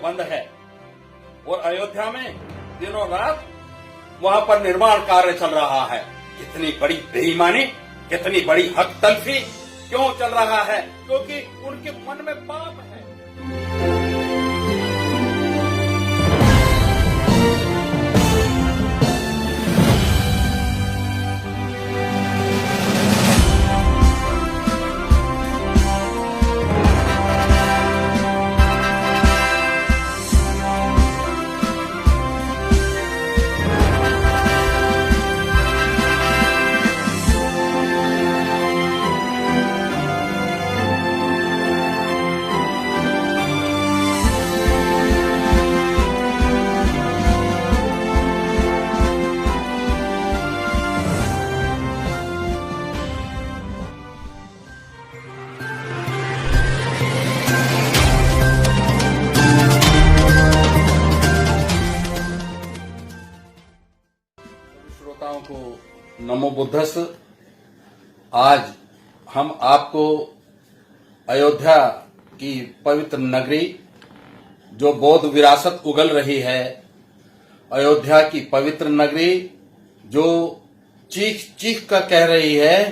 बंद है और अयोध्या में दिनों रात वहां पर निर्माण कार्य चल रहा है। कितनी बड़ी बेईमानी, कितनी बड़ी हक तलफी क्यों चल रहा है? क्योंकि उनके मन में पाप है। श्रोताओं को नमो बुद्धस्स। आज हम आपको अयोध्या की पवित्र नगरी, जो बौद्ध विरासत उगल रही है, अयोध्या की पवित्र नगरी जो चीख चीख कर कह रही है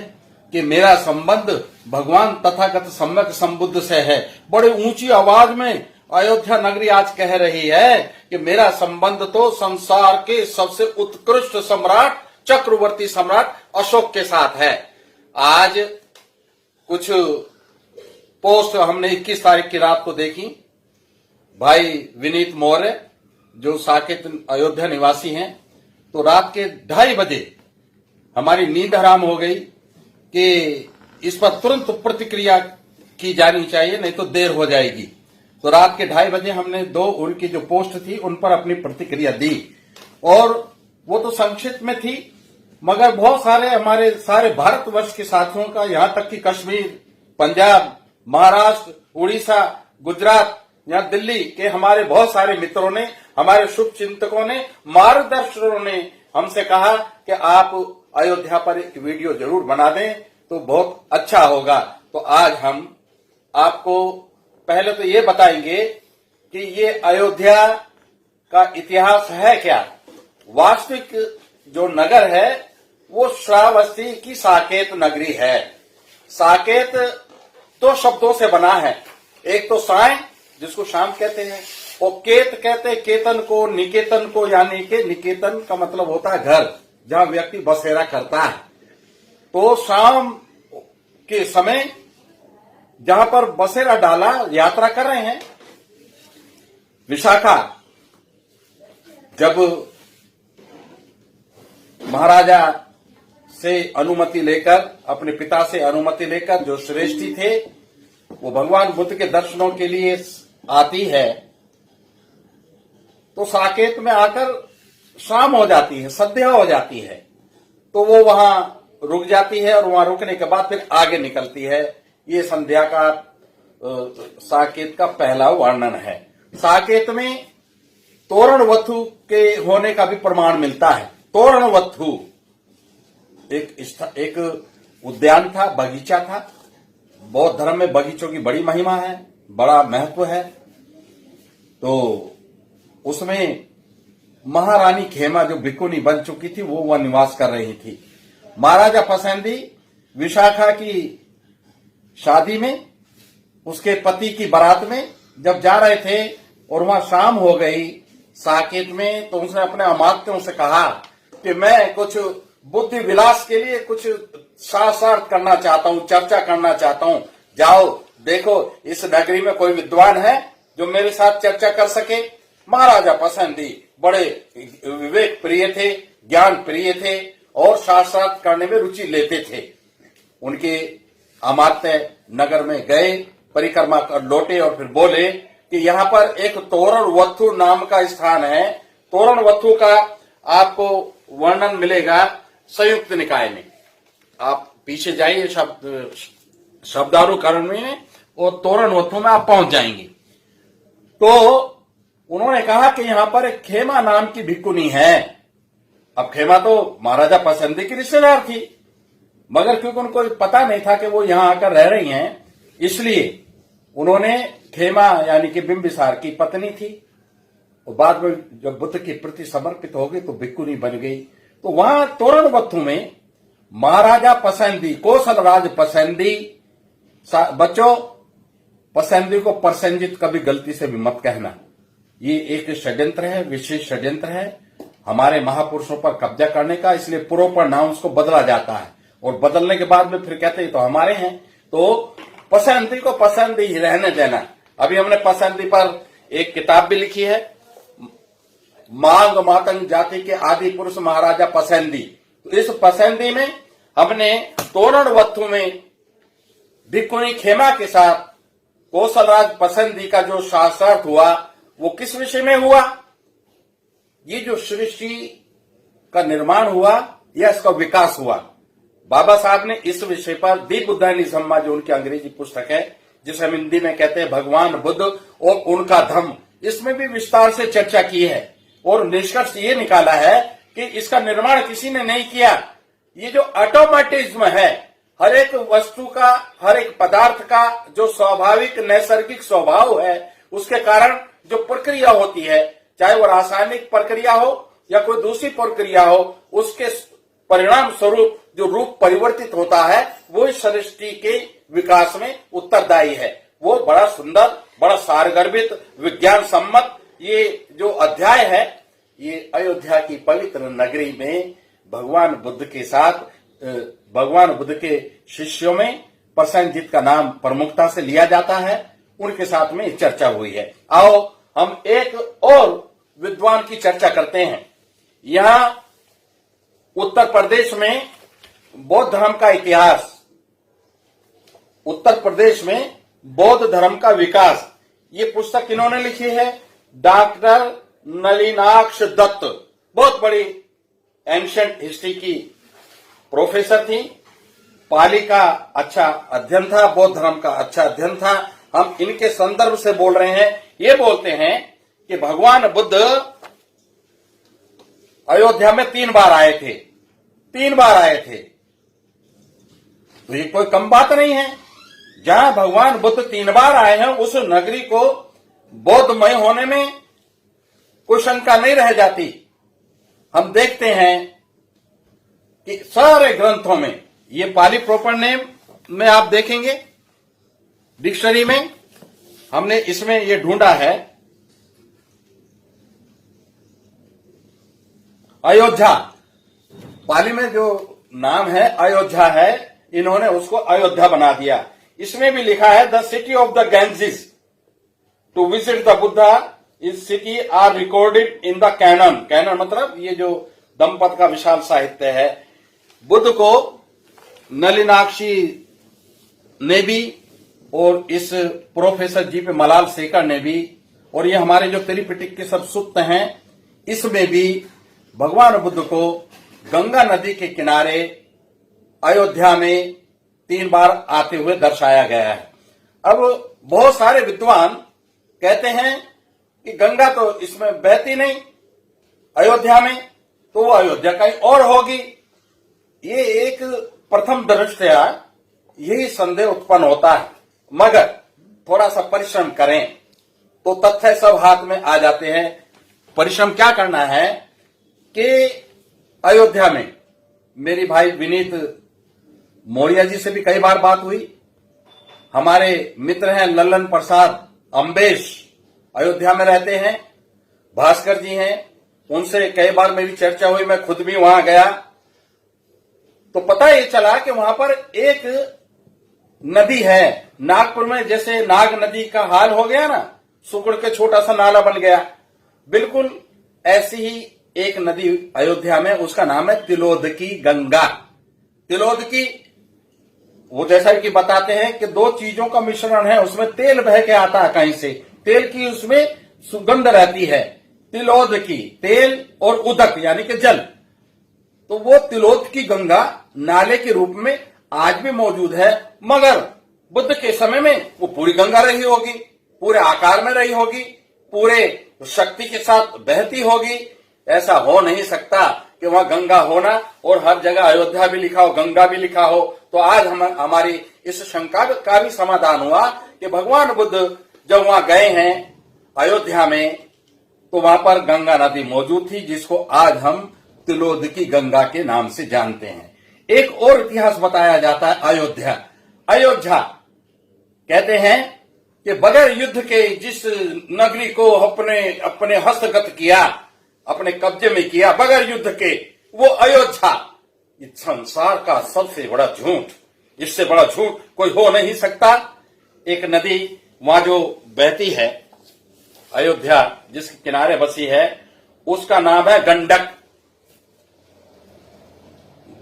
कि मेरा संबंध भगवान तथागत सम्यक संबुद्ध से है। बड़ी ऊंची आवाज में अयोध्या नगरी आज कह रही है कि मेरा संबंध तो संसार के सबसे उत्कृष्ट सम्राट, चक्रवर्ती सम्राट अशोक के साथ है। आज कुछ पोस्ट हमने 21 तारीख की रात को देखी। भाई विनीत मौर्य जो साकेत अयोध्या निवासी हैं, तो रात के 2:30 बजे हमारी नींद हराम हो गई कि इस पर तुरंत प्रतिक्रिया की जानी चाहिए, नहीं तो देर हो जाएगी। तो रात के 2:30 बजे हमने उनकी जो पोस्ट थी उन पर अपनी प्रतिक्रिया दी, और वो तो संक्षिप्त में थी, मगर बहुत सारे हमारे सारे भारतवर्ष के साथियों का, यहां तक कि कश्मीर, पंजाब, महाराष्ट्र, उड़ीसा, गुजरात, यहाँ दिल्ली के हमारे बहुत सारे मित्रों ने, हमारे शुभ चिंतकों ने, मार्गदर्शकों ने हमसे कहा कि आप अयोध्या पर एक वीडियो जरूर बना दें तो बहुत अच्छा होगा। तो आज हम आपको पहले तो ये बताएंगे कि ये अयोध्या का इतिहास है क्या। वास्तविक जो नगर है वो श्रावस्ती की साकेत नगरी है। साकेत 2 शब्दों से बना है, एक तो साय जिसको शाम कहते हैं, और केत कहते हैं केतन को, निकेतन को, यानी कि निकेतन का मतलब होता है घर, जहां व्यक्ति बसेरा करता है। तो शाम के समय जहां पर बसेरा डाला, यात्रा कर रहे हैं। विशाखा जब महाराजा से अनुमति लेकर, अपने पिता से अनुमति लेकर, जो श्रेष्ठी थे, वो भगवान बुद्ध के दर्शनों के लिए आती है, तो साकेत में आकर शाम हो जाती है, संध्या हो जाती है। तो वो वहां रुक जाती है और वहां रुकने के बाद फिर आगे निकलती है। ये संध्या का साकेत का पहला वर्णन है। साकेत में तोरणवथु के होने का भी प्रमाण मिलता है। तोरणवथु एक उद्यान था, बगीचा था। बौद्ध धर्म में बगीचों की बड़ी महिमा है, बड़ा महत्व है। तो उसमें महारानी खेमा जो भिक्खुनी बन चुकी थी, वो वह निवास कर रही थी। महाराजा फसेंदी विशाखा की शादी में, उसके पति की बारात में जब जा रहे थे और वहां शाम हो गई साकेत में, तो उसने अपने अमात्यों से कहा कि मैं कुछ बुद्धि विलास के लिए कुछ शास्त्रार्थ करना चाहता हूं, चर्चा करना चाहता हूं। जाओ देखो इस नगरी में कोई विद्वान है जो मेरे साथ चर्चा कर सके। महाराजा फसेंदी बड़े विवेक प्रिय थे, ज्ञान प्रिय थे और शास्त्रार्थ करने में रुचि लेते थे। उनके अमात्य नगर में गए, परिक्रमा कर लौटे और फिर बोले कि यहाँ पर एक तोरणवथु नाम का स्थान है। तोरणवथु का आपको वर्णन मिलेगा संयुक्त निकाय में। आप पीछे जाइए शब्दानुकरण में और तोरणवथु में आप पहुंच जाएंगे। तो उन्होंने कहा कि यहाँ पर एक खेमा नाम की भिक्खुनी है। अब खेमा तो महाराजा फसेंदी की रिश्तेदार थी, मगर क्योंकि उनको पता नहीं था कि वो यहाँ आकर रह रही हैं, इसलिए उन्होंने खेमा यानी कि बिंबिसार की पत्नी थी, और बाद में जब बुद्ध के प्रति समर्पित हो गई तो भिक्खुनी बन गई। तो वहां तोरणवत्थु में महाराजा पसंदी, कौशल राज पसंदी, बच्चों पसंदी को प्रसंजित कभी गलती से भी मत कहना। ये एक षड्यंत्र है, विशेष षड्यंत्र है हमारे महापुरुषों पर कब्जा करने का, इसलिए प्रोपर नाउंस को बदला जाता है और बदलने के बाद में फिर कहते हैं तो हमारे हैं। तो पसंदी को पसंदी ही रहने देना। अभी हमने पसंदी पर एक किताब भी लिखी है, मांग मातंग जाति के आदि पुरुष महाराजा पसंदी। तो इस पसंदी में हमने तोरणवत्थु में भिक्खुनी खेमा के साथ कौशलराज पसंदी का जो शास्त्रार्थ हुआ वो किस विषय में हुआ, ये जो सृष्टि का निर्माण हुआ या इसका विकास हुआ, बाबा साहब ने इस विषय पर दी बुद्धानिज्म जो उनकी अंग्रेजी पुस्तक है जिसे हम हिंदी में कहते हैं भगवान बुद्ध और उनका धम्म, इसमें भी विस्तार से चर्चा की है और निष्कर्ष ये निकाला है कि इसका निर्माण किसी ने नहीं किया। ये जो ऑटोमेटिज्म है, हर एक वस्तु का, हर एक पदार्थ का जो स्वाभाविक नैसर्गिक स्वभाव है, उसके कारण जो प्रक्रिया होती है, चाहे वो रासायनिक प्रक्रिया हो या कोई दूसरी प्रक्रिया हो, उसके परिणाम स्वरूप जो रूप परिवर्तित होता है वो इस सृष्टि के विकास में उत्तरदायी है। वो बड़ा सुंदर, बड़ा सारगर्भित, विज्ञान सम्मत ये जो अध्याय है, ये अयोध्या की पवित्र नगरी में भगवान बुद्ध के साथ, भगवान बुद्ध के शिष्यों में प्रसन्नजीत का नाम प्रमुखता से लिया जाता है, उनके साथ में चर्चा हुई है। आओ हम एक और विद्वान की चर्चा करते हैं। यहां उत्तर प्रदेश में बौद्ध धर्म का इतिहास, उत्तर प्रदेश में बौद्ध धर्म का विकास, ये पुस्तक किन्होंने लिखी है? डॉक्टर नलिनाक्ष दत्त, बहुत बड़ी एंशिएंट हिस्ट्री की प्रोफेसर थी। पाली का अच्छा अध्ययन था, बौद्ध धर्म का अच्छा अध्ययन था। हम इनके संदर्भ से बोल रहे हैं। ये बोलते हैं कि भगवान बुद्ध अयोध्या में 3 बार आए थे, 3 बार आए थे। तो ये कोई कम बात नहीं है। जहां भगवान बुद्ध 3 बार आए हैं उस नगरी को बौद्धमय होने में कोई शंका नहीं रह जाती। हम देखते हैं कि सारे ग्रंथों में, ये पाली प्रॉपर नेम में आप देखेंगे डिक्शनरी में, हमने इसमें ये ढूंढा है अयोध्या, पाली में जो नाम है अयोध्या है, इन्होंने उसको अयोध्या बना दिया। इसमें भी लिखा है the city of the Ganges to visit the Buddha this city are recorded in the canon. Canon मतलब ये जो दंपत का विशाल साहित्य है। बुद्ध को नलिनाक्षी ने भी और इस प्रोफेसर जीपी मलाल शेखर ने भी, और ये हमारे जो त्रिपिटक के सब सूत्र हैं, इसमें भी भगवान बुद्ध को गंगा नदी के किनारे अयोध्या में 3 बार आते हुए दर्शाया गया है। अब बहुत सारे विद्वान कहते हैं कि गंगा तो इसमें बहती नहीं अयोध्या में, तो वो अयोध्या कहीं और होगी। ये एक प्रथम दृष्टया यही संदेह उत्पन्न होता है, मगर थोड़ा सा परिश्रम करें तो तथ्य सब हाथ में आ जाते हैं। परिश्रम क्या करना है कि अयोध्या में मेरी भाई विनीत मौर्य जी से भी कई बार बात हुई। हमारे मित्र हैं लल्लन प्रसाद अम्बेश, अयोध्या में रहते हैं। भास्कर जी हैं, उनसे कई बार मेरी चर्चा हुई, मैं खुद भी वहां गया। तो पता ये चला कि वहां पर एक नदी है, नागपुर में जैसे नाग नदी का हाल हो गया ना, सुकड़ के छोटा सा नाला बन गया, बिल्कुल ऐसी ही एक नदी अयोध्या में, उसका नाम है तिलोदकी गंगा। तिलोदकी वो जैसा कि बताते हैं कि 2 चीजों का मिश्रण है, उसमें तेल बह के आता है कहीं से, तेल की उसमें सुगंध रहती है। तिलोदकी तेल और उदक यानी कि जल, तो वो तिलोदकी गंगा नाले के रूप में आज भी मौजूद है। मगर बुद्ध के समय में वो पूरी गंगा रही होगी, पूरे आकार में रही होगी, पूरे शक्ति के साथ बहती होगी। ऐसा हो नहीं सकता कि वहां गंगा होना और हर जगह अयोध्या भी लिखा हो, गंगा भी लिखा हो। तो आज हमारी इस शंका का भी समाधान हुआ कि भगवान बुद्ध जब वहां गए हैं अयोध्या में, तो वहां पर गंगा नदी मौजूद थी, जिसको आज हम तिलोद की गंगा के नाम से जानते हैं। एक और इतिहास बताया जाता है अयोध्या। अयोध्या कहते हैं कि बगैर युद्ध के जिस नगरी को अपने हस्तगत किया, अपने कब्जे में किया बगैर युद्ध के, वो अयोध्या। इस संसार का सबसे बड़ा झूठ, इससे बड़ा झूठ कोई हो नहीं सकता। एक नदी वहां जो बहती है, अयोध्या जिसके किनारे बसी है, उसका नाम है गंडक।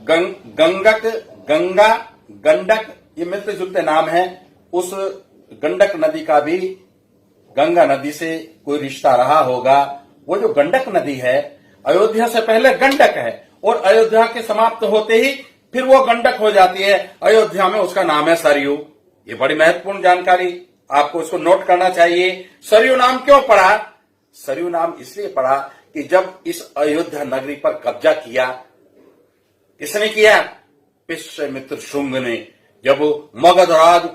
गंगा, गंडक, ये मिलते जुलते नाम है। उस गंडक नदी का भी गंगा नदी से कोई रिश्ता रहा होगा। वो जो गंडक नदी है, अयोध्या से पहले गंडक है, और अयोध्या के समाप्त होते ही फिर वो गंडक हो जाती है। अयोध्या में उसका नाम है सरयू। ये बड़ी महत्वपूर्ण जानकारी, आपको इसको नोट करना चाहिए। सरयू नाम क्यों पड़ा? सरयू नाम इसलिए पड़ा कि जब इस अयोध्या नगरी पर कब्जा किया, किसने किया? पुष्यमित्र शुंग ने। जब मगध राज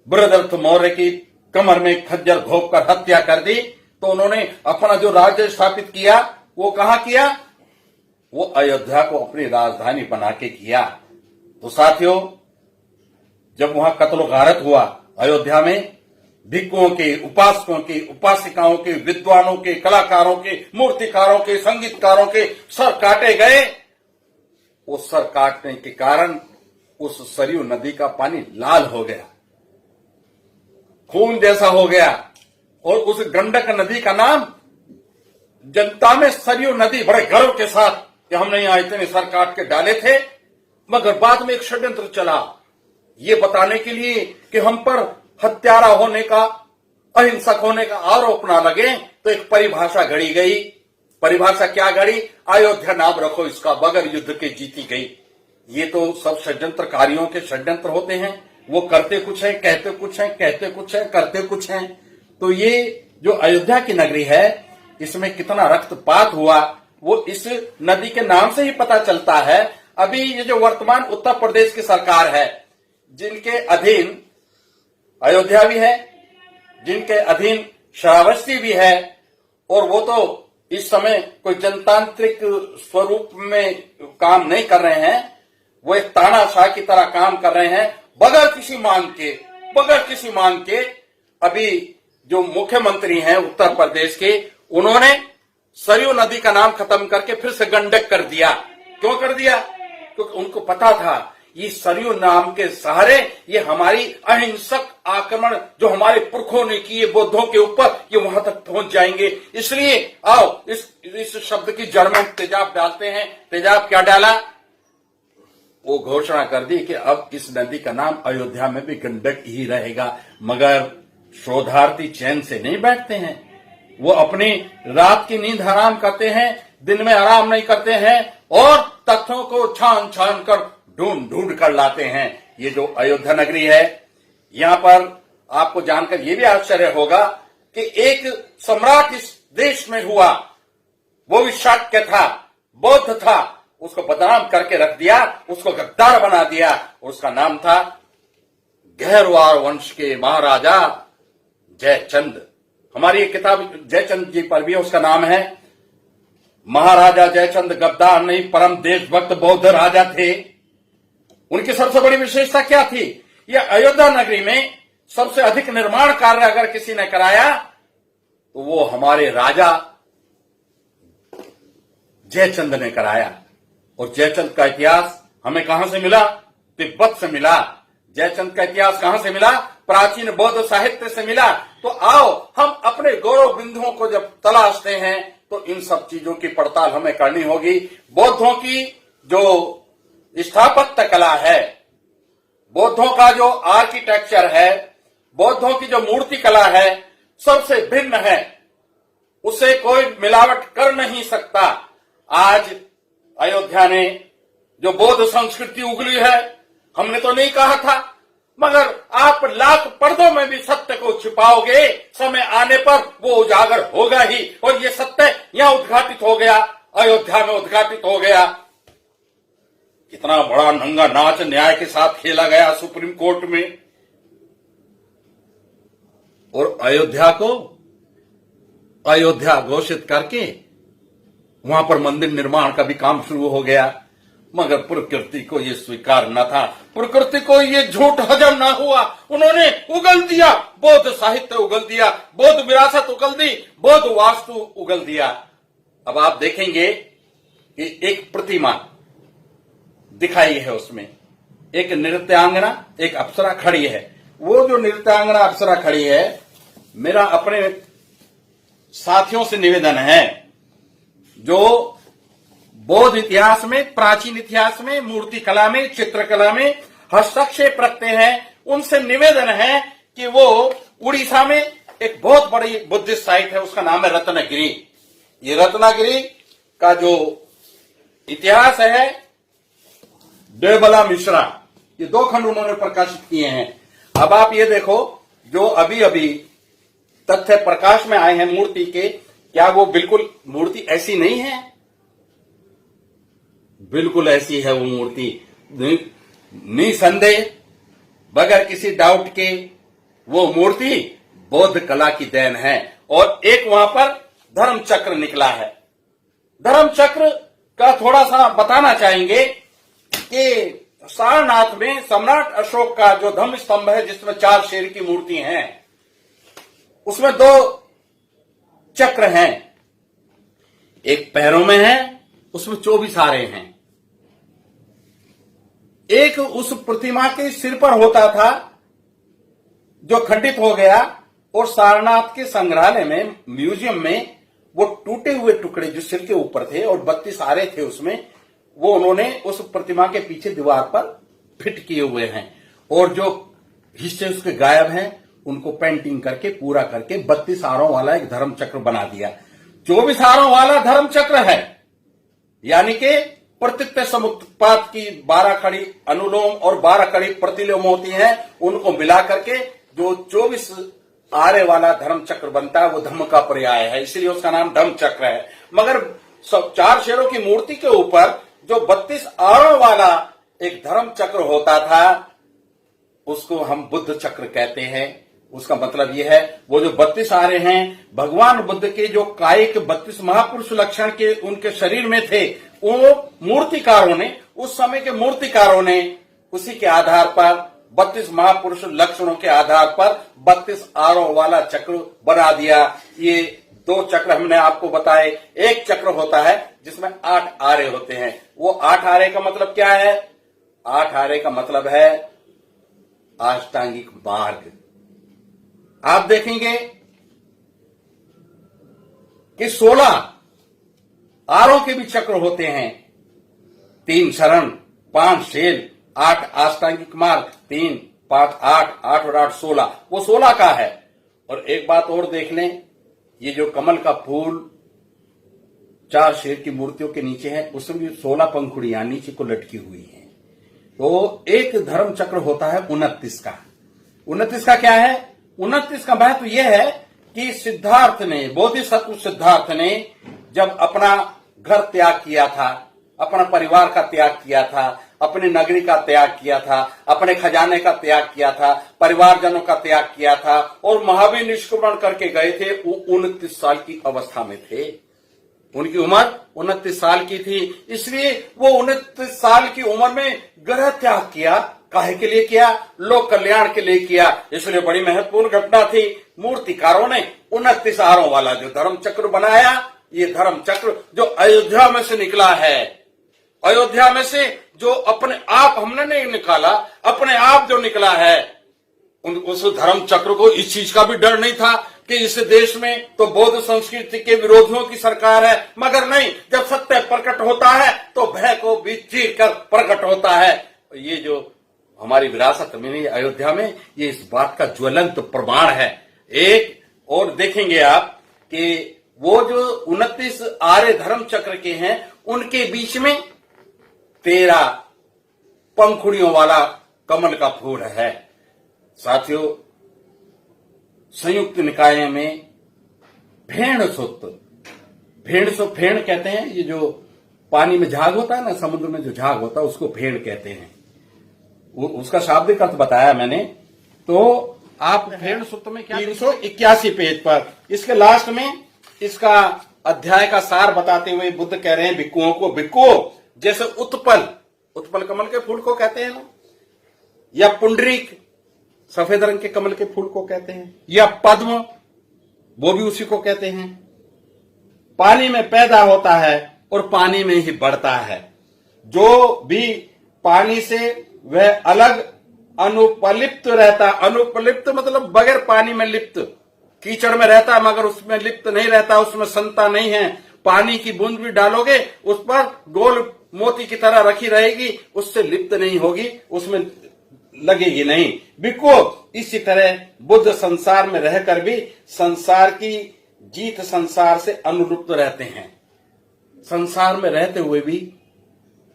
बृहदरथ मौर्य की कमर में खंजर घोंप कर हत्या कर दी, तो उन्होंने अपना जो राज्य स्थापित किया वो कहां किया? वो अयोध्या को अपनी राजधानी बना के किया। तो साथियों, जब वहां कत्लो गारत हुआ अयोध्या में, भिक्षुओं के, उपासकों के, उपासिकाओं के, विद्वानों के, कलाकारों के, मूर्तिकारों के, संगीतकारों के सर काटे गए। वो सर काटने के कारण उस सरयू नदी का पानी लाल हो गया, खून जैसा हो गया, और उस गंडक नदी का नाम जनता में सरयू नदी बड़े गर्व के साथ कि हमने यहां इतने सर काट के डाले थे। मगर बाद में एक षड्यंत्र चला, ये बताने के लिए कि हम पर हत्यारा होने का, अहिंसक होने का आरोप ना लगे, तो एक परिभाषा गढ़ी गई। परिभाषा क्या गढ़ी? अयोध्या नाम रखो इसका, बगैर युद्ध के जीती गई। ये तो सब षड्यंत्रकारियों के षड्यंत्र होते हैं। वो करते कुछ है, कहते कुछ है, कहते कुछ है, करते कुछ है। तो ये जो अयोध्या की नगरी है, इसमें कितना रक्तपात हुआ वो इस नदी के नाम से ही पता चलता है। अभी ये जो वर्तमान उत्तर प्रदेश की सरकार है, जिनके अधीन अयोध्या भी है, जिनके अधीन श्रावस्ती भी है, और वो तो इस समय कोई जनतांत्रिक स्वरूप में काम नहीं कर रहे हैं, वो एक तानाशाह की तरह काम कर रहे हैं, बगैर किसी मांग के। अभी जो मुख्यमंत्री हैं उत्तर प्रदेश के, उन्होंने सरयू नदी का नाम खत्म करके फिर से गंडक कर दिया। क्यों कर दिया? क्योंकि उनको पता था ये सरयू नाम के सहारे ये हमारी अहिंसक आक्रमण जो हमारे पुरखों ने किए बौद्धों के ऊपर, ये वहां तक पहुंच जाएंगे। इसलिए आओ इस शब्द की जड़ में तेजाब डालते हैं। तेजाब क्या डाला? वो घोषणा कर दी कि अब इस नदी का नाम अयोध्या में भी गंडक ही रहेगा। मगर शोधार्थी चैन से नहीं बैठते हैं, वो अपनी रात की नींद हराम करते हैं, दिन में आराम नहीं करते हैं, और तथ्यों को छान छान कर ढूंढ कर लाते हैं। ये जो अयोध्या नगरी है, यहां पर आपको जानकर यह भी आश्चर्य होगा कि एक सम्राट इस देश में हुआ, वो भी शाक्य था, बौद्ध था, उसको बदनाम करके रख दिया, उसको गद्दार बना दिया। उसका नाम था गहरवार वंश के महाराजा जयचंद। हमारी एक किताब जयचंद जी पर भी उसका नाम है। महाराजा जयचंद गद्दार नहीं, परम देशभक्त बौद्ध राजा थे। उनकी सबसे बड़ी विशेषता क्या थी? यह अयोध्या नगरी में सबसे अधिक निर्माण कार्य अगर किसी ने कराया तो वो हमारे राजा जयचंद ने कराया। और जयचंद का इतिहास हमें कहां से मिला? तिब्बत से मिला। जयचंद का इतिहास कहां से मिला? प्राचीन बौद्ध साहित्य से मिला। तो आओ हम अपने गौरव बिंदुओं को जब तलाशते हैं तो इन सब चीजों की पड़ताल हमें करनी होगी। बौद्धों की जो स्थापत्य कला है, बौद्धों का जो आर्किटेक्चर है, बौद्धों की जो मूर्ति कला है, सबसे भिन्न है, उसे कोई मिलावट कर नहीं सकता। आज अयोध्या ने जो बौद्ध संस्कृति उगली है, हमने तो नहीं कहा था, मगर आप लाख पर्दों में भी सत्य को छिपाओगे, समय आने पर वो उजागर होगा ही। और ये सत्य यहां उद्घाटित हो गया, अयोध्या में उद्घाटित हो गया। कितना बड़ा नंगा नाच न्याय के साथ खेला गया सुप्रीम कोर्ट में। और अयोध्या को अयोध्या घोषित करके वहां पर मंदिर निर्माण का भी काम शुरू हो गया, मगर प्रकृति को ये स्वीकार न था, प्रकृति को ये झूठ हजम ना हुआ। उन्होंने उगल दिया, बौद्ध साहित्य उगल दिया, बौद्ध विरासत उगल दी, बौद्ध वास्तु उगल दिया। अब आप देखेंगे कि एक प्रतिमा दिखाई है, उसमें एक नृत्यांगना, एक अप्सरा खड़ी है। वो जो नृत्यांगना अप्सरा खड़ी है, मेरा अपने साथियों से निवेदन है जो बौद्ध इतिहास में, प्राचीन इतिहास में, मूर्ति कला में, चित्रकला में हस्तक्षेप रखते हैं, उनसे निवेदन है कि वो उड़ीसा में एक बहुत बड़ी बुद्धिस्ट साइट है, उसका नाम है रत्नगिरी। ये रत्नगिरी का जो इतिहास है, देवला मिश्रा, ये 2 खंड उन्होंने प्रकाशित किए हैं। अब आप ये देखो, जो अभी अभी तथ्य प्रकाश में आए हैं मूर्ति के, क्या वो बिल्कुल मूर्ति ऐसी नहीं है? बिल्कुल ऐसी है वो मूर्ति, निसंदेह, बगैर किसी डाउट के वो मूर्ति बौद्ध कला की देन है। और एक वहां पर धर्म चक्र निकला है। धर्म चक्र का थोड़ा सा बताना चाहेंगे कि सारनाथ में सम्राट अशोक का जो धम्म स्तंभ है, जिसमें 4 शेर की मूर्ति हैं, उसमें 2 चक्र हैं। एक पैरों में है, उसमें 24 आरे हैं। एक उस प्रतिमा के सिर पर होता था, जो खंडित हो गया, और सारनाथ के संग्रहालय में, म्यूजियम में, वो टूटे हुए टुकड़े जो सिर के ऊपर थे और 32 आरे थे उसमें, वो उन्होंने उस प्रतिमा के पीछे दीवार पर फिट किए हुए हैं। और जो हिस्से उसके गायब हैं, उनको पेंटिंग करके पूरा करके 32 आरों वाला एक धर्म चक्र बना दिया। 24 आरों वाला धर्म चक्र है, यानी कि प्रत्यक्ष समुत्पात की 12 कड़ी अनुलोम और 12 कड़ी प्रतिलोम होती हैं, उनको मिला करके जो 24 आरे वाला धर्म चक्र बनता है, वो धम्म का पर्याय है, इसलिए उसका नाम धम्म चक्र है। मगर 4 शेरों की मूर्ति के ऊपर जो 32 आरों वाला एक धर्म चक्र होता था, उसको हम बुद्ध चक्र कहते हैं। उसका मतलब यह है, वो जो 32 आरे हैं, भगवान बुद्ध के जो कायिक 32 महापुरुष लक्षण के उनके शरीर में थे, वो मूर्तिकारों ने, उस समय के मूर्तिकारों ने उसी के आधार पर 32 महापुरुष लक्षणों के आधार पर 32 आरों वाला चक्र बना दिया। ये 2 चक्र हमने आपको बताए। एक चक्र होता है जिसमें 8 आरे होते हैं। वो 8 आरे का मतलब क्या है? 8 आरे का मतलब है अष्टांगिक मार्ग। आप देखेंगे कि 16 आरों के भी चक्र होते हैं। 3 शरण, 5 शेल, 8 अष्टांगिक मार्ग, 3, 5, 8, 8 और 8 16। वो 16 का है। और एक बात और देख लें, ये जो कमल का फूल 4 शेर की मूर्तियों के नीचे है, उसमें भी 16 पंखुड़ियां नीचे को लटकी हुई हैं। तो एक धर्म चक्र होता है 29 का। 29 का क्या है? 29 का महत्व यह है कि सिद्धार्थ ने, बोधिसत्व सिद्धार्थ ने जब अपना घर त्याग किया था, अपना परिवार का त्याग किया था, अपनी नगरी का त्याग किया था, अपने खजाने का त्याग किया था, परिवारजनों का त्याग किया था और महावीर निष्क्रमण करके गए थे, वो 29 साल की अवस्था में थे। उनकी उम्र 29 साल की थी, इसलिए वो 29 साल की उम्र में ग्रह त्याग किया। काहे के लिए किया? लोक कल्याण के लिए किया। इसलिए बड़ी महत्वपूर्ण घटना थी। मूर्तिकारों ने 29 आरों वाला जो धर्म चक्र बनाया, ये धर्म चक्र जो अयोध्या में से निकला है, अयोध्या में से जो अपने आप हमने नहीं निकाला, अपने आप जो निकला है, उस धर्म चक्र को इस चीज का भी डर नहीं था कि इस देश में तो बौद्ध संस्कृति के विरोधियों की सरकार है। मगर नहीं, जब सत्य प्रकट होता है तो भय को भी चीर कर प्रकट होता है। ये जो हमारी विरासत में अयोध्या में, ये इस बात का ज्वलंत प्रमाण है। एक और देखेंगे आप कि वो जो 29 आर्य धर्म चक्र के हैं, उनके बीच में 13 पंखुड़ियों वाला कमल का फूल है। साथियों, संयुक्त निकाय में भेड़ कहते हैं। ये जो पानी में झाग होता है ना, समुद्र में जो झाग होता है, उसको भेड़ कहते हैं। उसका शाब्दिक अर्थ बताया मैंने। तो आप भेड़ सूत्र में क्या 381 पेज पर इसके लास्ट में इसका अध्याय का सार बताते हुए बुद्ध कह रहे हैं भिक्खुओं को, भिक्खुओं जैसे उत्पल कमल के फूल को कहते हैं ना, या पुंडरीक सफेद रंग के कमल के फूल को कहते हैं, या पद्म वो भी उसी को कहते हैं। पानी में पैदा होता है और पानी में ही बढ़ता है। जो भी पानी से वह अलग अनुपलिप्त रहता, अनुपलिप्त मतलब बगैर पानी में लिप्त, कीचड़ में रहता मगर उसमें लिप्त नहीं रहता, उसमें संता नहीं है। पानी की बूंद भी डालोगे उस पर गोल मोती की तरह रखी रहेगी, उससे लिप्त नहीं होगी, उसमें लगेगी नहीं। भिक्खु इसी तरह बुद्ध संसार में रहकर भी संसार की जीत संसार से अनुरूप रहते हैं, संसार में रहते हुए भी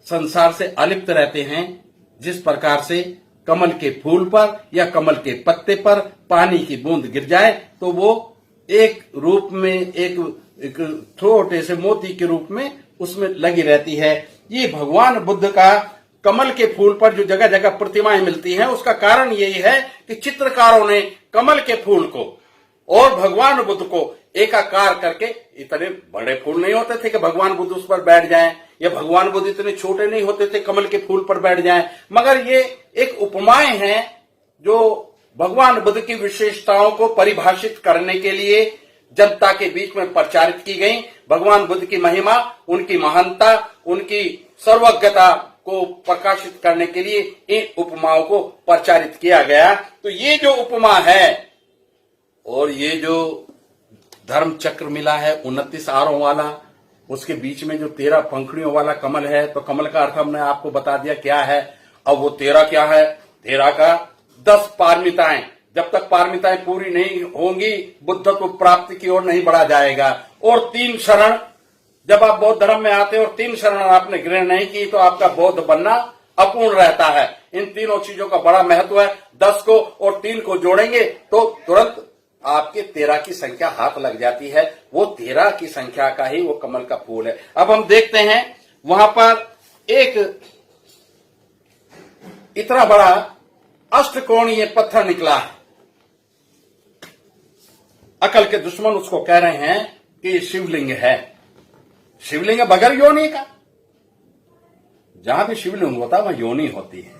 संसार से अलिप्त रहते हैं। जिस प्रकार से कमल के फूल पर या कमल के पत्ते पर पानी की बूंद गिर जाए तो वो एक रूप में एक छोटे से मोती के रूप में उसमें लगी रहती है। ये भगवान बुद्ध का कमल के फूल पर जो जगह जगह प्रतिमाएं मिलती हैं, उसका कारण यही है कि चित्रकारों ने कमल के फूल को और भगवान बुद्ध को एकाकार करके, इतने बड़े फूल नहीं होते थे कि भगवान बुद्ध उस पर बैठ जाएं, या भगवान बुद्ध इतने छोटे नहीं होते थे कमल के फूल पर बैठ जाएं, मगर ये एक उपमाएं हैं जो भगवान बुद्ध की विशेषताओं को परिभाषित करने के लिए जनता के बीच में प्रचारित की गई। भगवान बुद्ध की महिमा, उनकी महानता, उनकी सर्वज्ञता को प्रकाशित करने के लिए इन उपमाओं को प्रचारित किया गया। तो ये जो उपमा है और ये जो धर्म चक्र मिला है 29 आरों वाला, उसके बीच में जो 13 पंखुड़ियों वाला कमल है, तो कमल का अर्थ हमने आपको बता दिया क्या है। अब वो 13 क्या है? 13 का 10 पारमिताएं, जब तक पारमिताएं पूरी नहीं होंगी बुद्धत्व प्राप्ति की ओर नहीं बढ़ा जाएगा। और 3 शरण, जब आप बौद्ध धर्म में आते हो और 3 शरण आपने ग्रहण नहीं की तो आपका बौद्ध बनना अपूर्ण रहता है। इन तीनों चीजों का बड़ा महत्व है। 10 को और 3 को जोड़ेंगे तो तुरंत आपके 13 की संख्या हाथ लग जाती है। वो 13 की संख्या का ही वो कमल का फूल है। अब हम देखते हैं वहां पर एक इतना बड़ा अष्टकोणीय पत्थर निकला है। अकल के दुश्मन उसको कह रहे हैं कि शिवलिंग है। शिवलिंग बगैर योनि का, जहां भी शिवलिंग होता है वहां योनि होती है,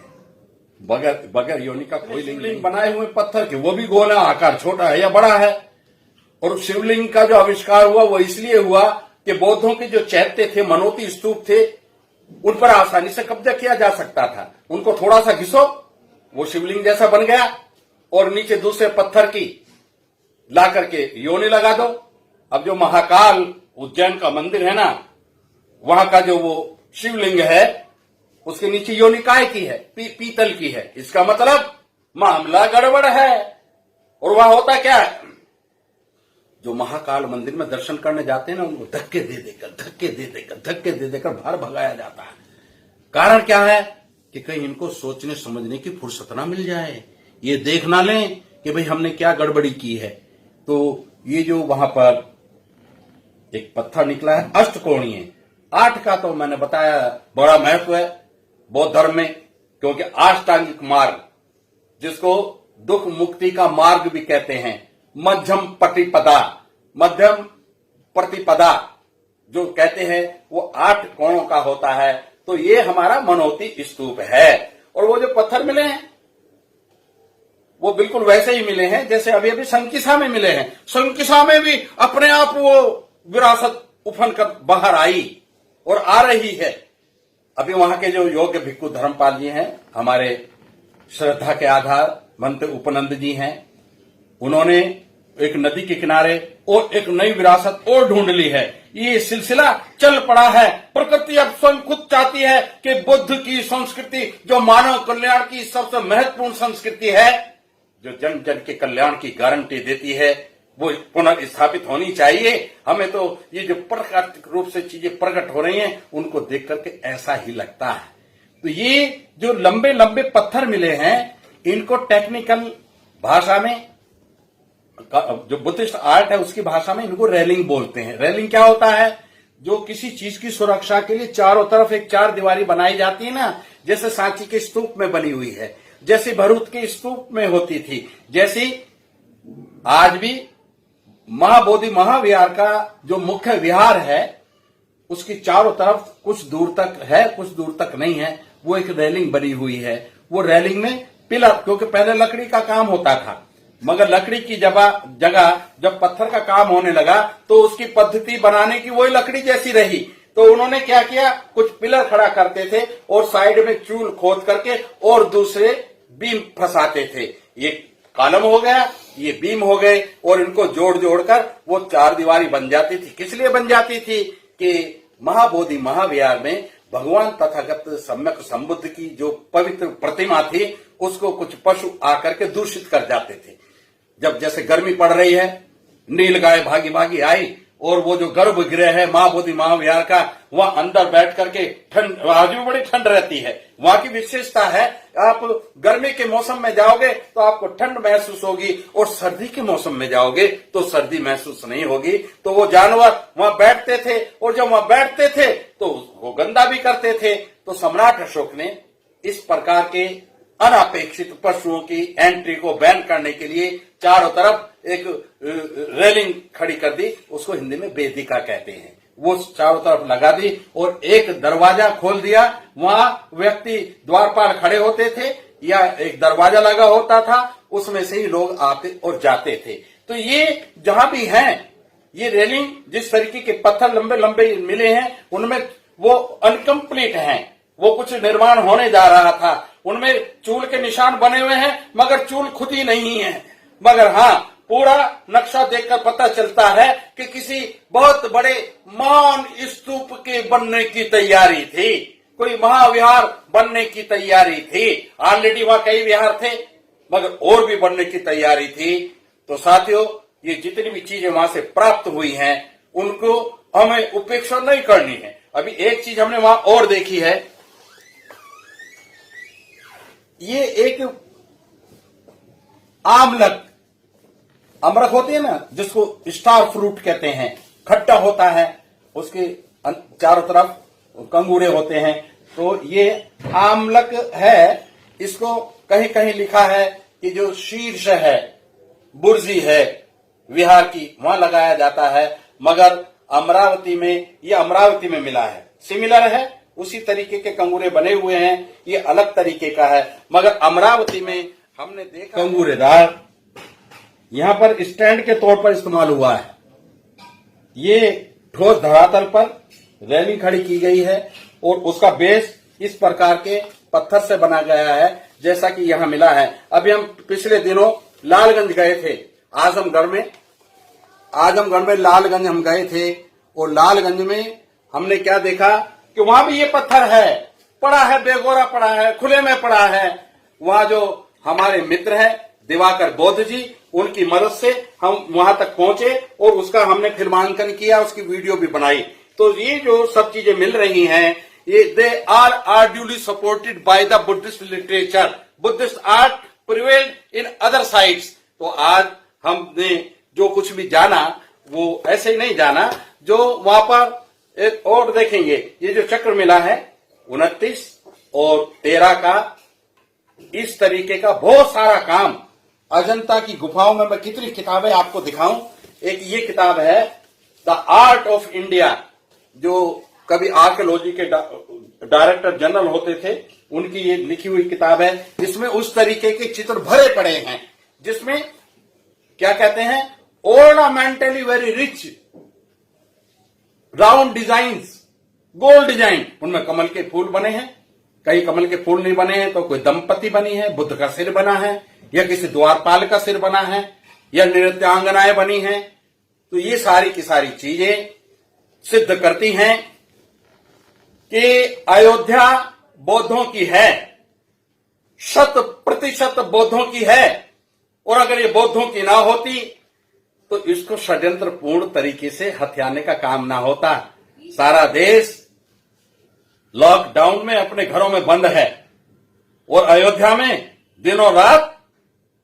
बगैर योनि का कोई लिंग बनाए हुए पत्थर के, वो भी गोला आकार छोटा है या बड़ा है। और शिवलिंग का जो आविष्कार हुआ वो इसलिए हुआ कि बौद्धों के जो चैत्य थे, मनोती स्तूप थे, उन पर आसानी से कब्जा किया जा सकता था। उनको थोड़ा सा घिसो, वो शिवलिंग जैसा बन गया, और नीचे दूसरे पत्थर की ला करके योनि लगा दो। अब जो महाकाल उज्जैन का मंदिर है ना, वहां का जो वो शिवलिंग है उसके नीचे योनि काय की है? पीतल की है। इसका मतलब मामला गड़बड़ है। और वहां होता क्या है, जो महाकाल मंदिर में दर्शन करने जाते हैं ना, उनको धक्के दे देकर बाहर भगाया जाता है। कारण क्या है कि कहीं इनको सोचने समझने की फुर्सत ना मिल जाए, ये देख ना लें कि भाई हमने क्या गड़बड़ी की है। तो ये जो वहां पर एक पत्थर निकला है अष्टकोणीय, 8 का तो मैंने बताया बड़ा महत्व है बौद्ध धर्म में, क्योंकि अष्टांगिक मार्ग, जिसको दुख मुक्ति का मार्ग भी कहते हैं, मध्यम प्रतिपदा जो कहते हैं, वो 8 कोणों का होता है। तो ये हमारा मनोती स्तूप है। और वो जो पत्थर मिले हैं वो बिल्कुल वैसे ही मिले हैं जैसे अभी अभी संकिसा में मिले हैं। संकिसा में भी अपने आप वो विरासत उफन कर बाहर आई और आ रही है। अभी वहां के जो योग्य भिक्खु धर्मपाल जी हैं, हमारे श्रद्धा के आधार महंत उपनंद जी हैं, उन्होंने एक नदी के किनारे और एक नई विरासत और ढूंढ ली है। ये सिलसिला चल पड़ा है। प्रकृति अब स्वयं खुद चाहती है कि बुद्ध की संस्कृति, जो मानव कल्याण की सबसे महत्वपूर्ण संस्कृति है, जो जन जन के कल्याण की गारंटी देती है, वो पुनर्स्थापित होनी चाहिए। हमें तो ये जो प्राकृतिक रूप से चीजें प्रकट हो रही हैं, उनको देख करके ऐसा ही लगता है। तो ये जो लंबे लंबे पत्थर मिले हैं, इनको टेक्निकल भाषा में, जो बुद्धिस्ट आर्ट है उसकी भाषा में इनको रेलिंग बोलते हैं। रेलिंग क्या होता है? जो किसी चीज की सुरक्षा के लिए चारों तरफ एक 4 दीवारी बनाई जाती है ना, जैसे सांची के स्तूप में बनी हुई है, जैसे भरूच के स्तूप में होती थी, जैसी आज भी महाबोधि महाविहार का जो मुख्य विहार है उसकी चारों तरफ कुछ दूर तक है, कुछ दूर तक नहीं है, वो एक रेलिंग बनी हुई है। वो रेलिंग में पिलर, क्योंकि पहले लकड़ी का काम होता था, मगर लकड़ी की जगह जब पत्थर का काम होने लगा तो उसकी पद्धति बनाने की वही लकड़ी जैसी रही। तो उन्होंने क्या किया, कुछ पिलर खड़ा करते थे और साइड में चूल खोद करके और दूसरे बीम फंसाते थे। ये कॉलम हो गया, ये बीम हो गए, और इनको जोड़ जोड़कर वो चार दीवारी बन जाती थी। किस लिए बन जाती थी कि महाबोधि महाविहार में भगवान तथागत सम्यक संबुद्ध की जो पवित्र प्रतिमा थी उसको कुछ पशु आकर के दूषित कर जाते थे। जब जैसे गर्मी पड़ रही है, नील गाय भागी भागी आई और वो जो गर्भगृह है महाबोधि महाविहार का, वहां अंदर बैठ करके ठंड, आज भी बड़ी ठंड रहती है। वहां की विशेषता है, आप गर्मी के मौसम में जाओगे तो आपको ठंड महसूस होगी और सर्दी के मौसम में जाओगे तो सर्दी महसूस नहीं होगी। तो वो जानवर वहां बैठते थे और जब वहां बैठते थे तो वो गंदा भी करते थे। तो सम्राट अशोक ने इस प्रकार के अनापेक्षित पशुओं की एंट्री को बैन करने के लिए चारों तरफ एक रेलिंग खड़ी कर दी, उसको हिंदी में वेदिका कहते हैं। वो चारों तरफ लगा दी और एक दरवाजा खोल दिया। वहां व्यक्ति द्वारपाल खड़े होते थे या एक दरवाजा लगा होता था, उसमें से ही लोग आते और जाते थे। तो ये जहां भी हैं, ये रेलिंग जिस तरीके के पत्थर लंबे लंबे मिले हैं उनमें वो अनकम्प्लीट हैं, वो कुछ निर्माण होने जा रहा था। उनमें चूल के निशान बने हुए हैं मगर चूल खुद ही नहीं है। मगर हाँ, पूरा नक्शा देखकर पता चलता है कि किसी बहुत बड़े महान स्तूप के बनने की तैयारी थी, कोई महाविहार बनने की तैयारी थी। ऑलरेडी वहां कई विहार थे मगर और भी बनने की तैयारी थी। तो साथियों, ये जितनी भी चीजें वहां से प्राप्त हुई हैं उनको हमें उपेक्षा नहीं करनी है। अभी एक चीज हमने वहां और देखी है, ये एक आमलक, अमरख होती है ना जिसको स्टार फ्रूट कहते हैं, खट्टा होता है, उसके चारों तरफ कंगूरे होते हैं। तो ये आमलक है। इसको कहीं कहीं लिखा है कि जो शीर्ष है, बुर्जी है विहार की, वहां लगाया जाता है। मगर अमरावती में, ये अमरावती में मिला है, सिमिलर है, उसी तरीके के कंगूरे बने हुए हैं, ये अलग तरीके का है। मगर अमरावती में हमने देखा कंगूरेदार यहां पर स्टैंड के तौर पर इस्तेमाल हुआ है। ये ठोस धरातल पर रेलिंग खड़ी की गई है और उसका बेस इस प्रकार के पत्थर से बना गया है जैसा कि यहां मिला है। अभी हम पिछले दिनों लालगंज गए थे, आजमगढ़ में लालगंज हम गए थे और लालगंज में हमने क्या देखा कि वहां भी ये पत्थर है, पड़ा है, बेगोरा पड़ा है, खुले में पड़ा है। वहां जो हमारे मित्र हैं दिवाकर बौद्ध जी, उनकी मदद से हम वहां तक पहुंचे और उसका हमने फिल्मांकन किया, उसकी वीडियो भी बनाई। तो ये जो सब चीजें मिल रही हैं, ये they are duly supported by the Buddhist literature. Buddhist art prevailed in other sites. तो आज हमने जो कुछ भी जाना वो ऐसे ही नहीं जाना, जो वहां पर एक और देखेंगे, ये जो चक्र मिला है 29 और 13 का, इस तरीके का बहुत सारा काम अजंता की गुफाओं में। मैं कितनी किताबें आपको दिखाऊं। एक ये किताब है द आर्ट ऑफ इंडिया, जो कभी आर्कियोलॉजी के डायरेक्टर जनरल होते थे, उनकी ये लिखी हुई किताब है, जिसमें उस तरीके के चित्र भरे पड़े हैं, जिसमें क्या कहते हैं, ornamentally very rich round designs, gold design. उनमें कमल के फूल बने हैं, कई कमल के फूल नहीं बने हैं, तो कोई दंपति बनी है, बुद्ध का सिर बना है, या किसी द्वारपाल का सिर बना है, या नृत्यांगनाएं बनी हैं। तो ये सारी की सारी चीजें सिद्ध करती हैं कि अयोध्या बौद्धों की है, 100% बौद्धों की है। और अगर ये बौद्धों की ना होती तो इसको षड्यंत्र पूर्ण तरीके से हथियाने का काम ना होता। सारा देश लॉकडाउन में अपने घरों में बंद है और अयोध्या में दिनों रात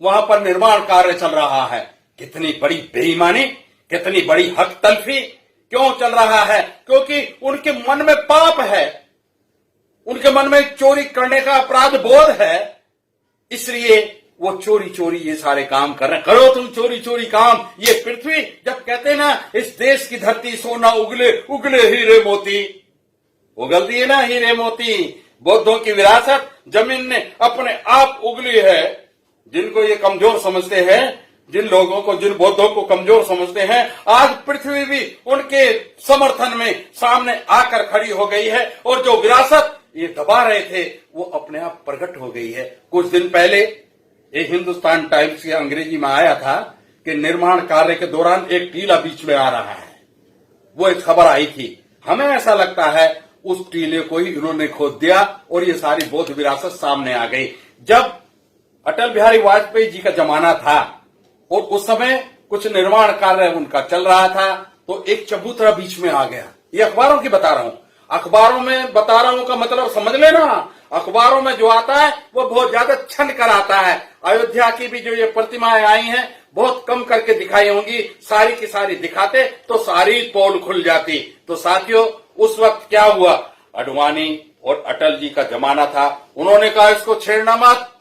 वहां पर निर्माण कार्य चल रहा है। कितनी बड़ी बेईमानी, कितनी बड़ी हक तलफी क्यों चल रहा है? क्योंकि उनके मन में पाप है, उनके मन में चोरी करने का अपराध बोध है, इसलिए वो चोरी चोरी ये सारे काम कर रहे हैं। करो तुम चोरी चोरी काम। ये पृथ्वी, जब कहते हैं ना इस देश की धरती सोना उगले उगले हीरे मोती, उगलती है ना हीरे मोती। बौद्धों की विरासत जमीन ने अपने आप उगली है। जिनको ये कमजोर समझते हैं, जिन लोगों को, जिन बौद्धों को कमजोर समझते हैं, आज पृथ्वी भी उनके समर्थन में सामने आकर खड़ी हो गई है। और जो विरासत ये दबा रहे थे वो अपने आप प्रकट हो गई है। कुछ दिन पहले एक हिंदुस्तान टाइम्स के अंग्रेजी में आया था कि निर्माण कार्य के दौरान एक टीला बीच में आ रहा है। वो एक खबर आई थी। हमें ऐसा लगता है उस टीले को ही इन्होंने खोद दिया और ये सारी बौद्ध विरासत सामने आ गई। जब अटल बिहारी वाजपेयी जी का जमाना था और उस समय कुछ निर्माण कार्य उनका चल रहा था, तो एक चबूतरा बीच में आ गया। ये अखबारों की बता रहा हूं, अखबारों में बता रहा हूं का मतलब समझ लेना। अखबारों में जो आता है वो बहुत ज्यादा छन कर आता है। अयोध्या की भी जो ये प्रतिमाएं आई हैं बहुत कम करके दिखाई होंगी, सारी की सारी दिखाते तो सारी पोल खुल जाती। तो साथियों, उस वक्त क्या हुआ, आडवाणी और अटल जी का जमाना था। उन्होंने कहा इसको छेड़ना मत,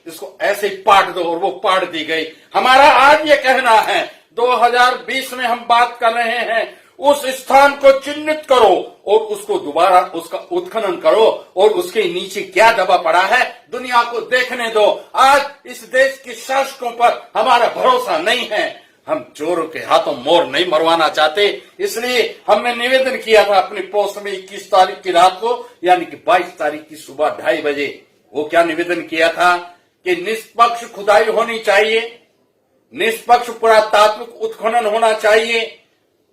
इसको ऐसे ही पाट दो, और वो पाट दी गई। हमारा आज ये कहना है 2020 में हम बात कर रहे हैं, उस स्थान को चिन्हित करो और उसको दोबारा उसका उत्खनन करो और उसके नीचे क्या दबा पड़ा है दुनिया को देखने दो। आज इस देश के शासकों पर हमारा भरोसा नहीं है। हम चोरों के हाथों मोर नहीं मरवाना चाहते, इसलिए हमने निवेदन किया था अपनी पोस्ट में 21 तारीख की रात को, यानी कि 22 तारीख की सुबह 2:30 बजे। वो क्या निवेदन किया था कि निष्पक्ष खुदाई होनी चाहिए, निष्पक्ष पुरातात्विक उत्खनन होना चाहिए,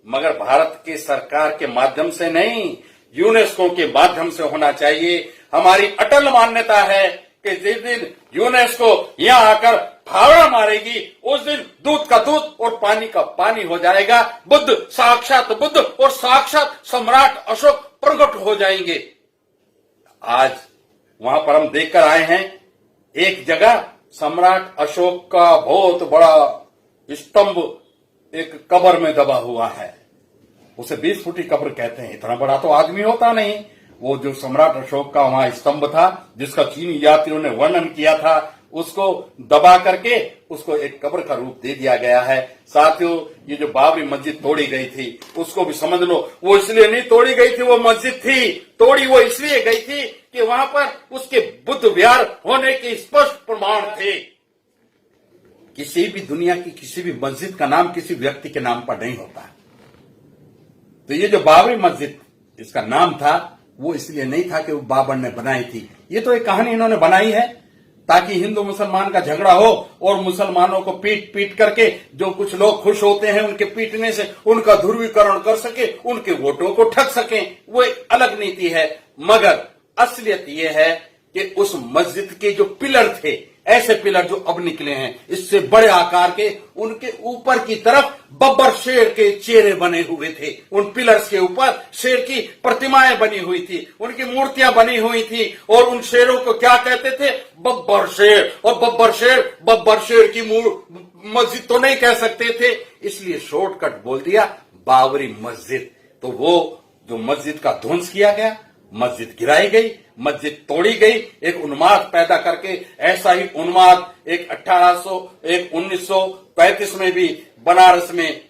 मगर भारत के सरकार के माध्यम से नहीं, यूनेस्को के माध्यम से होना चाहिए। हमारी अटल मान्यता है कि जिस दिन यूनेस्को यहां आकर फावड़ा मारेगी उस दिन दूध का दूध और पानी का पानी हो जाएगा। बुद्ध, साक्षात बुद्ध और साक्षात सम्राट अशोक प्रकट हो जाएंगे। आज वहां पर हम देखकर आए हैं, एक जगह सम्राट अशोक का बहुत बड़ा स्तंभ एक कब्र में दबा हुआ है। उसे 20 फुटी कब्र कहते हैं। इतना बड़ा तो आदमी होता नहीं। वो जो सम्राट अशोक का वहां स्तंभ था, जिसका चीनी यात्रियों ने वर्णन किया था, उसको दबा करके उसको एक कब्र का रूप दे दिया गया है। साथियों, ये जो बाबरी मस्जिद तोड़ी गई थी उसको भी समझ लो, वो इसलिए नहीं तोड़ी गई थी, वो मस्जिद थी, तोड़ी वो इसलिए गई थी कि वहां पर उसके बुद्ध विहार होने के स्पष्ट प्रमाण थे। किसी भी दुनिया की किसी भी मस्जिद का नाम किसी व्यक्ति के नाम पर नहीं होता। तो ये जो बाबरी मस्जिद इसका नाम था वो इसलिए नहीं था कि वो बाबर ने बनाई थी। ये तो एक कहानी इन्होंने बनाई है ताकि हिंदू मुसलमान का झगड़ा हो और मुसलमानों को पीट पीट करके जो कुछ लोग खुश होते हैं उनके पीटने से उनका ध्रुवीकरण कर सके, उनके वोटों को ठग सके। वो एक अलग नीति है। मगर असलियत ये है कि उस मस्जिद के जो पिलर थे, ऐसे पिलर जो अब निकले हैं इससे बड़े आकार के, उनके ऊपर की तरफ बब्बर शेर के चेहरे बने हुए थे। उन पिलर्स के ऊपर शेर की प्रतिमाएं बनी हुई थी, उनकी मूर्तियां बनी हुई थी। और उन शेरों को क्या कहते थे? बब्बर शेर। और बब्बर शेर की मस्जिद तो नहीं कह सकते थे, इसलिए शॉर्टकट बोल दिया बाबरी मस्जिद। तो वो जो मस्जिद का ध्वंस किया गया, मस्जिद गिराई गई, मस्जिद तोड़ी गई, एक उन्माद पैदा करके। ऐसा ही उन्माद एक 1935 में भी बनारस में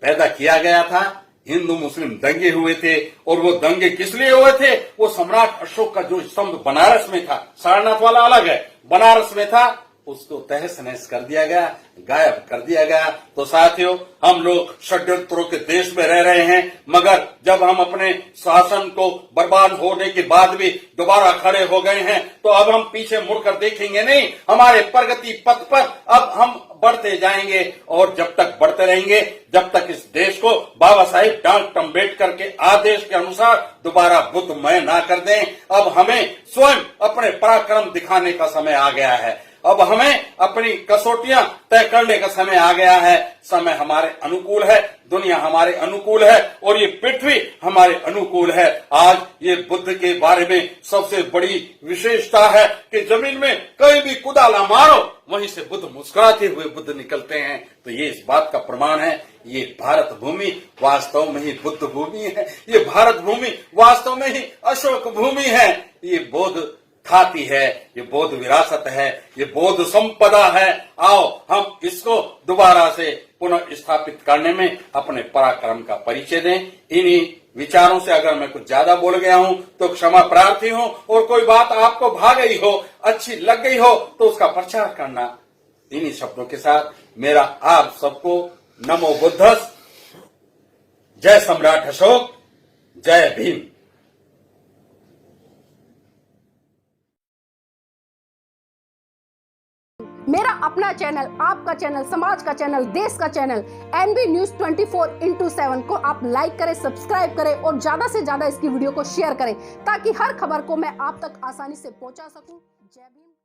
पैदा किया गया था। हिंदू मुस्लिम दंगे हुए थे और वो दंगे किस लिए हुए थे? वो सम्राट अशोक का जो स्तंभ बनारस में था, सारनाथ वाला अलग है, बनारस में था, उसको तहस नहस कर दिया गया, गायब कर दिया गया। तो साथियों, हम लोग षड्यंत्रों के देश में रह रहे हैं, मगर जब हम अपने शासन को बर्बाद होने के बाद भी दोबारा खड़े हो गए हैं तो अब हम पीछे मुड़कर देखेंगे नहीं। हमारे प्रगति पथ पर अब हम बढ़ते जाएंगे और जब तक बढ़ते रहेंगे, जब तक इस देश को बाबा साहेब डॉक्टर अम्बेडकर के आदेश के अनुसार दोबारा बुद्धमय ना कर दें। अब हमें स्वयं अपने पराक्रम दिखाने का समय आ गया है। अब हमें अपनी कसौटियां तय करने का समय आ गया है। समय हमारे अनुकूल है, दुनिया हमारे अनुकूल है और ये पृथ्वी हमारे अनुकूल है। आज ये बुद्ध के बारे में सबसे बड़ी विशेषता है कि जमीन में कहीं भी कुदाला मारो, वहीं से बुद्ध मुस्कुराते हुए बुद्ध निकलते हैं। तो ये इस बात का प्रमाण है, ये भारत भूमि वास्तव में ही बुद्ध भूमि है। ये भारत भूमि वास्तव में ही अशोक भूमि है। ये बौद्ध खाती है। ये बौद्ध विरासत है, ये बौद्ध संपदा है। आओ हम इसको दोबारा से पुनः स्थापित करने में अपने पराक्रम का परिचय दें। इन्हीं विचारों से अगर मैं कुछ ज्यादा बोल गया हूं तो क्षमा प्रार्थी हूं, और कोई बात आपको भा गई हो, अच्छी लग गई हो तो उसका प्रचार करना। इन्हीं शब्दों के साथ मेरा आप सबको नमो बुद्धस, जय सम्राट अशोक, जय भीम। मेरा अपना चैनल, आपका चैनल, समाज का चैनल, देश का चैनल NB News 24/7 को आप लाइक करें, सब्सक्राइब करें और ज्यादा से ज्यादा इसकी वीडियो को शेयर करें ताकि हर खबर को मैं आप तक आसानी से पहुंचा सकूं। जय भीम।